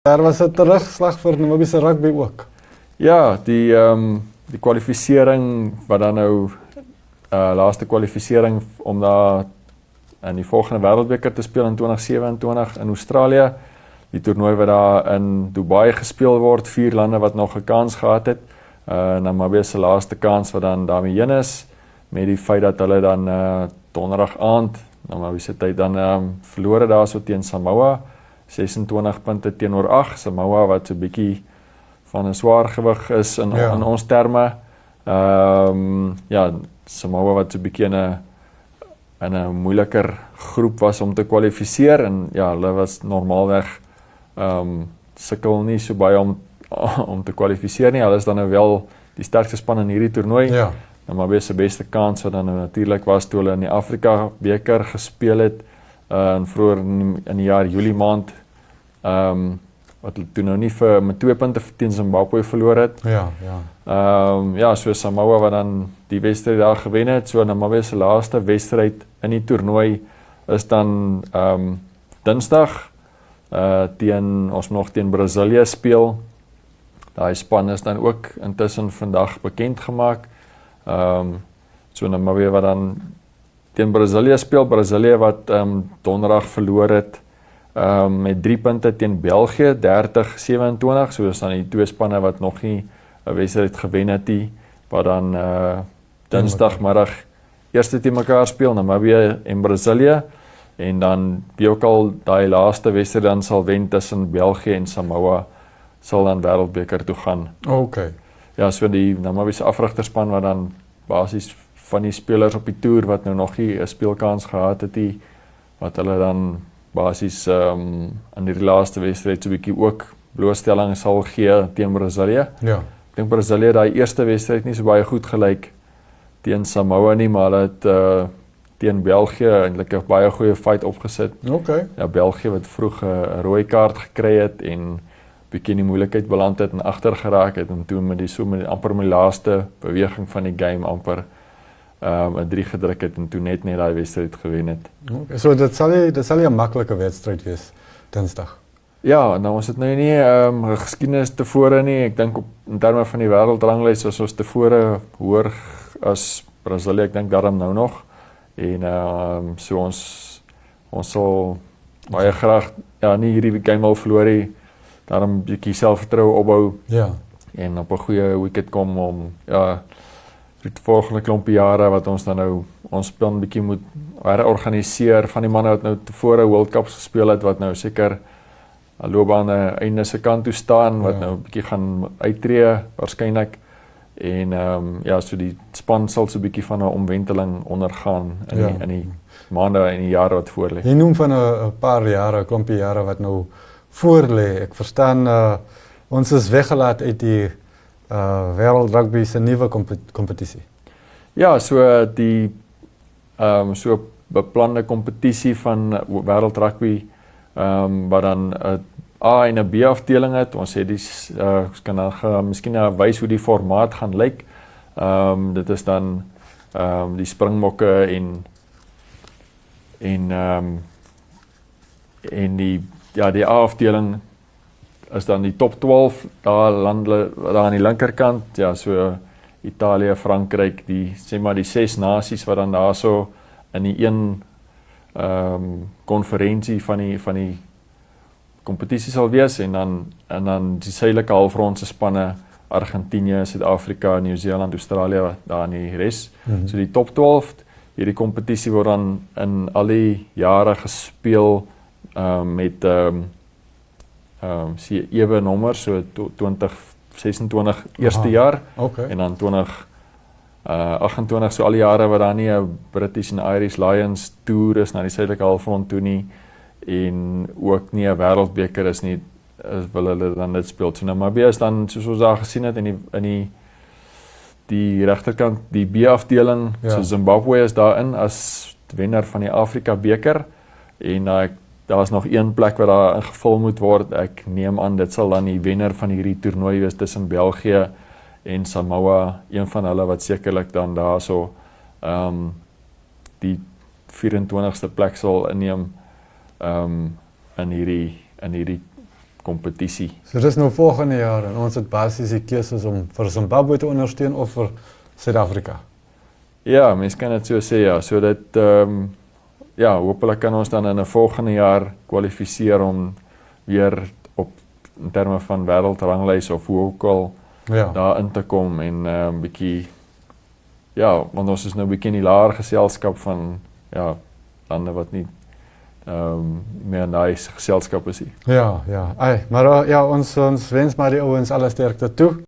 Daar was 'n terugslag vir Namibiese rugby ook. Ja, die kwalifisering wat dan nou laaste kwalifisering om daar in die volgende wêreldbeker te speel in 2027 in Australië. Die toernooi wat daar in Dubai gespeel word, 4 lande wat nog 'n kans gehad het. Namibië se laaste kans wat dan daarmee heen is, met die feit dat hulle dan donderdag aand, Namibië se tyd dan verloor het daar so teen Samoa, 26 punte teenoor 8. Samoa wat so 'n bietjie van 'n swaar gewig is in ons terme. Ja, Samoa wat so 'n bietjie in 'n moeiliker groep was om te kwalifiseer en ja, hulle was normaalweg sukkel nie so baie om te kwalifiseer nie. Hulle is dan nou wel die sterkste span in hierdie toernooi. Ja. Namibië se beste kans wat dan nou natuurlik was toe hulle in die Afrika beker gespeel het en vroeër in die jaar Julie maand wat hulle toe nou nie met 2 punte teen Zimbabwe verloor het. Ja. Ja, so Samoa wat dan die wedstryd daar gewen het, so Namibië se laaste wedstryd in die toernooi is dan Dinsdag ons nog teen Brasilië speel. Daai span is dan ook intussen vandag bekend gemaak. So Namibië wat dan teen Brasilië speel, Brasilië wat donderdag verloor het met 3 punte teen België, 30-27, so is dan die 2 spanne wat nog nie 'n wedstryd gewen het nie, wat dan Dinsdagmiddag eerste teen mekaar speel, Namibië en Brasilië, en dan wie ook al daai laaste wedstryd dan sal wen tussen België en Samoa, sal dan wêreldbeker toe gaan. Okay. Ja, so die Namibiese afrigterspan wat dan basies van die spelers op die toer wat nou nog nie 'n speelkans gehad het nie, wat hulle dan basies in die laaste wedstryd so 'n bietjie ook blootstelling sal gee teen Brasilië. Ja. Ek dink Brasilië daai eerste wedstryd nie so baie goed gelyk teen Samoa nie, maar hulle het teen België eintlik 'n baie goeie fight opgesit. Okay. Ja, België wat vroeg 'n rooi kaart gekry het en bietjie in die moeilikheid beland het en agter geraak het en toe met die amper my laaste beweging van die game amper 'n 3 gedruk het en toe net daai wedstryd gewen het. Okay. So dit sal nie 'n maklike wedstryd wees Dinsdag. Ja, nou ons het nou nie geskiedenis tevore nie. Ek dink in terme van die wêreldranglys is ons tevore hoër as Brasilië, ek dink daarom nou nog. En so ons sal baie graag nie hierdie game al verloor nie. Daarom 'n bietjie selfvertroue opbou. Ja. En op 'n goeie wicket kom om die volgende klompie jare wat ons dan nou ons span bietjie moet herorganiseer van die manne wat nou tevore World Cups gespeel het, wat nou seker loopbane einde se kant toe staan, wat nou 'n bietjie gaan uittreë waarskynlik. En so die span sal so 'n bietjie van 'n omwenteling ondergaan in die maande en die jare wat voor lê. Jy noem van 'n paar jare, 'n klompie jare wat nou voor lê. Ek verstaan ons is weggelaat uit die wêreld rugby se nuwe kompetisie. Ja, so die so beplande kompetisie van wêreld rugby wat dan 'n A en 'n B afdeling het. Ons het ons kan dan miskien wys hoe die formaat gaan lyk. Dit is dan die Springbokke en die A afdeling is dan die top 12 daar aan die linkerkant, ja, so Italië, Frankryk, die 6 nasies wat dan daarso in die een konferensie van die kompetisie sal wees, en dan die suidelike halfrond se spanne, Argentinië, Suid-Afrika, Nieu-Seeland, Australië, daar in die res. So die top 12, hierdie kompetisie word dan in al die jare gespeel met ewe nommers, so 2026 eerste jaar, Okay. en dan 2028, so al die jare wat daar nie 'n British en Irish Lions toer is na die suidelike halfrond toe nie, en ook nie 'n wêreldbeker is nie, wil hulle dan dit speel. So Namibië is dan, soos ons daar gesien het, in die regterkant, die B-afdeling, so Zimbabwe is daarin as wenner van die Afrika beker, en daar is nog een plek wat daar ingevul moet word. Ek neem aan dit sal dan die wenner van hierdie toernooi wees tussen België en Samoa, een van hulle wat sekerlik dan daarso die 24ste plek sal inneem in hierdie kompetisie. So dis nou volgende jaar en ons het basies die keuses om vir Zimbabwe te ondersteun of vir Suid-Afrika. Ja, mens kan dit so sê, ja. So dit ja, hopelik kan ons dan in 'n volgende jaar kwalifiseer om weer in terme van wêreldranglys of hoe ook al Ja. daar in te kom en bietjie ja, want ons is nou bietjie in die laer geselskap van ja, lande wat nie meer in daai geselskap is nie. Ja, ja. Maar ja, ons wens maar die ouens alle sterkte toe.